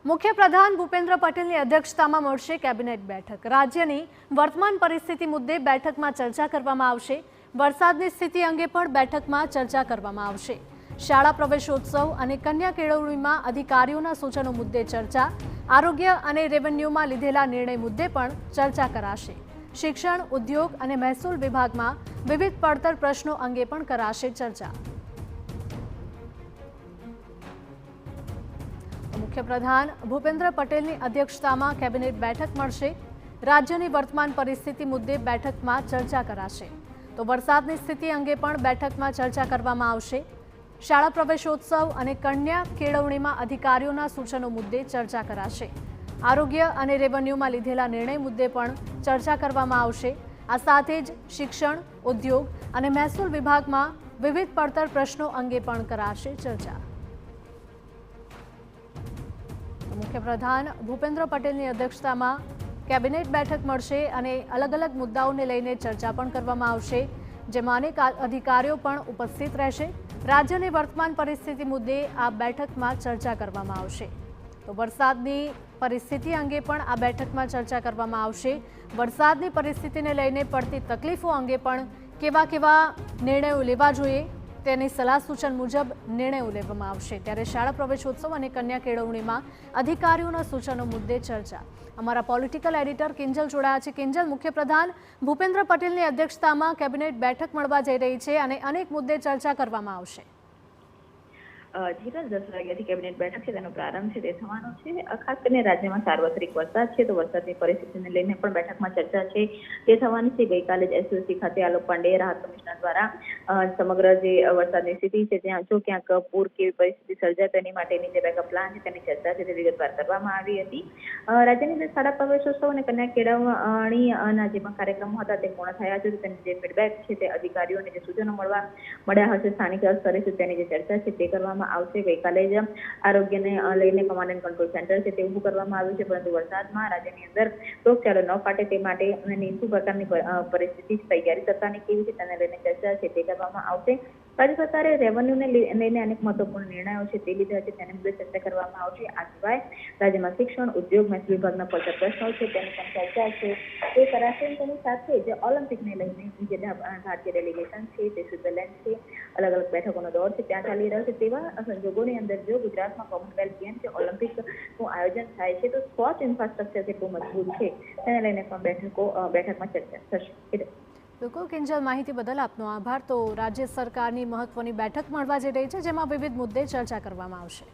મુખ્યપ્રધાન ભૂપેન્દ્ર પટેલની અધ્યક્ષતામાં મળશે કેબિનેટ બેઠક। રાજ્યની વર્તમાન પરિસ્થિતિ મુદ્દે બેઠકમાં ચર્ચા કરવામાં આવશે। વરસાદની સ્થિતિ અંગે પણ બેઠકમાં ચર્ચા કરવામાં આવશે। શાળા પ્રવેશોત્સવ અને કન્યા કેળવણીમાં અધિકારીઓના સૂચનો મુદ્દે ચર્ચા। આરોગ્ય અને રેવન્યુમાં લીધેલા નિર્ણય મુદ્દે પણ ચર્ચા કરાશે। શિક્ષણ, ઉદ્યોગ અને મહેસૂલ વિભાગમાં વિવિધ પડતર પ્રશ્નો અંગે પણ કરાશે ચર્ચા। મુખ્યપ્રધાન ભૂપેન્દ્ર પટેલની અધ્યક્ષતામાં કેબિનેટ બેઠક મળશે। રાજ્યની વર્તમાન પરિસ્થિતિ મુદ્દે બેઠકમાં ચર્ચા કરાશે। તો વરસાદની સ્થિતિ અંગે પણ બેઠકમાં ચર્ચા કરવામાં આવશે। શાળા પ્રવેશોત્સવ અને કન્યા કેળવણીમાં અધિકારીઓના સૂચનો મુદ્દે ચર્ચા કરાશે। આરોગ્ય અને રેવન્યુમાં લીધેલા નિર્ણય મુદ્દે પણ ચર્ચા કરવામાં આવશે। આ સાથે જ શિક્ષણ, ઉદ્યોગ અને મહેસૂલ વિભાગમાં વિવિધ પડતર પ્રશ્નો અંગે પણ કરાશે ચર્ચા। મુખ્યપ્રધાન ભૂપેન્દ્ર પટેલની અધ્યક્ષતામાં કેબિનેટ બેઠક મળશે અને અલગ અલગ મુદ્દાઓને લઈને ચર્ચા પણ કરવામાં આવશે, જેમાં અનેક અધિકારીઓ પણ ઉપસ્થિત રહેશે। રાજ્યની વર્તમાન પરિસ્થિતિ મુદ્દે આ બેઠકમાં ચર્ચા કરવામાં આવશે। તો વરસાદની પરિસ્થિતિ અંગે પણ આ બેઠકમાં ચર્ચા કરવામાં આવશે। વરસાદની પરિસ્થિતિને લઈને પડતી તકલીફો અંગે પણ કેવા નિર્ણયો લેવા જોઈએ તેની સલાહ સૂચન મુજબ નિર્ણયો લેવામાં આવશે। ત્યારે શાળા પ્રવેશોત્સવ અને કન્યા કેળવણીમાં અધિકારીઓના સૂચનો મુદ્દે ચર્ચા। અમારા પોલિટિકલ એડિટર કિંજલ જોડાયા છે। કિંજલ, મુખ્યપ્રધાન ભૂપેન્દ્ર પટેલની અધ્યક્ષતામાં કેબિનેટ બેઠક મળવા જઈ રહી છે અને અનેક મુદ્દે ચર્ચા કરવામાં આવશે। ધીરજ 10 વાગ્યાથી કેબિનેટ બેઠક છે તેનો પ્રારંભ છે તે થવાનો છે। ખાસ કરીને રાજ્યમાં સાર્વત્રિક વરસાદ છે તો વરસાદની પરિસ્થિતિને લઈને પણ બેઠકમાં ચર્ચા છે તે થવાની છે। ગઈકાલે જ એસઓસી ખાતે આલોક પાંડેય રાહત કમિશનર દ્વારા સમગ્ર જે વરસાદની સ્થિતિ છે ત્યાં જો ક્યાંક પૂર કેવી પરિસ્થિતિ સર્જાય તેની માટેની જે બેકઅપ પ્લાન છે તેની ચર્ચા છે તે વિગતવાર કરવામાં આવી હતી। રાજ્યની જે શાળા પ્રવેશોત્સવ અને કન્યા કેળવણીના જે પણ કાર્યક્રમો હતા તે પૂર્ણ થયા છે, તેની જે ફીડબેક છે તે અધિકારીઓને જે સૂચનો મળ્યા હશે સ્થાનિક સ્તરે છે તેની જે ચર્ચા છે તે કરવામાં આવશે। ગઈકાલે જ આરોગ્યને લઈને કમાન્ડ એન્ડ કંટ્રોલ સેન્ટર છે તે ઊભું કરવામાં આવ્યું છે, પરંતુ વરસાદમાં રાજ્યની અંદર રોગચાળો ન ફાટે તે માટે શું પ્રકારની પરિસ્થિતિ તૈયારી સરકારની કેવી છે તેને લઈને ચર્ચા છે તે કરવામાં આવશે। રાજ્ય સરકારે રેવન્યુને લઈને અનેક મહત્વપૂર્ણ નિર્ણયો છે તે લીધા છે તેને મુદ્દે ચર્ચા કરવામાં આવશે। આ સિવાય રાજ્યમાં શિક્ષણ, ઉદ્યોગ, મહેસૂલ વિભાગના પડતર પ્રશ્નો છે તેની પણ ચર્ચા છે તે કરાશે। તેની સાથે જ ઓલિમ્પિકને લઈને જે ભારતીય ડેલિગેશન છે તે સ્વિટ્ઝરલેન્ડ છે, અલગ અલગ બેઠકોનો દોર છે ત્યાં ચાલી રહ્યો છે, તેવા સંજોગોની અંદર જો ગુજરાતમાં કોમનવેલ્થ ગેમ્સ કે ઓલિમ્પિકનું આયોજન થાય છે તો સ્પોર્ટ્સ ઇન્ફ્રાસ્ટ્રક્ચર કેટલું મજબૂત છે તેને લઈને પણ બેઠકમાં ચર્ચા થશે। બિલકુલ કિંજલ, માહિતી બદલ આપનો આભાર। તો રાજ્ય સરકારની મહત્વની બેઠક મળવા જઈ રહી છે જેમાં વિવિધ મુદ્દે ચર્ચા કરવામાં આવશે।